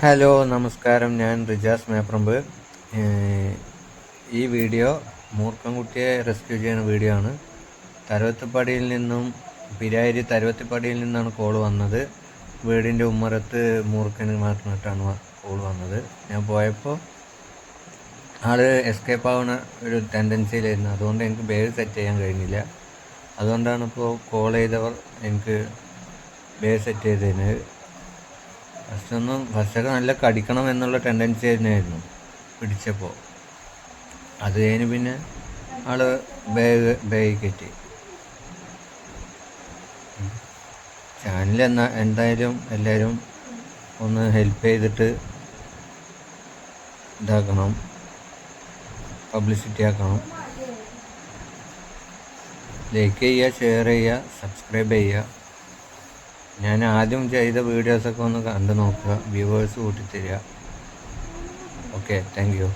Hello നമസ്കാരം, ഞാൻ റിജാസ് മേപ്രമ്പ്. ഈ വീഡിയോ മൂർഖൻകുട്ടിയെ റെസ്ക്യൂ ചെയ്യുന്ന വീഡിയോ ആണ്. തരുവത്തിപ്പടിയിൽ നിന്നും പിരായിരി തരുവത്തിപ്പടിയിൽ നിന്നാണ് കോൾ വന്നത്. വീടിൻ്റെ ഉമ്മറത്ത് മൂർഖന് മാറ്റിട്ടാണ് കോൾ വന്നത്. ഞാൻ പോയപ്പോൾ ആള് എസ്കേപ്പ് ആവുന്ന ഒരു ടെൻഡൻസിയിലായിരുന്നു. അതുകൊണ്ട് എനിക്ക് ബേഗ് സെറ്റ് ചെയ്യാൻ കഴിഞ്ഞില്ല. അതുകൊണ്ടാണ് ഇപ്പോൾ കോൾ ചെയ്തവർ എനിക്ക് ബേഗ് സെറ്റ് ചെയ്തതിന്. ഫസ്റ്റൊക്കെ നല്ല കടിക്കണം എന്നുള്ള ടെൻഡൻസി തന്നെയായിരുന്നു പിടിച്ചപ്പോൾ. അത് കഴിഞ്ഞ് പിന്നെ ആള് ബാഗ് കയറ്റി. ചാനൽ എന്തായാലും എല്ലാവരും ഒന്ന് ഹെൽപ്പ് ചെയ്തിട്ട് ഇതാക്കണം, പബ്ലിസിറ്റി ആക്കണം. ലൈക്ക് ചെയ്യുക, ഷെയർ ചെയ്യുക, സബ്സ്ക്രൈബ് ചെയ്യുക. ഞാൻ ആദ്യം ചെയ്ത വീഡിയോസൊക്കെ ഒന്ന് കണ്ടു നോക്കുക, വ്യൂവേഴ്സ് കൂട്ടിത്തരിക. Okay, thank U.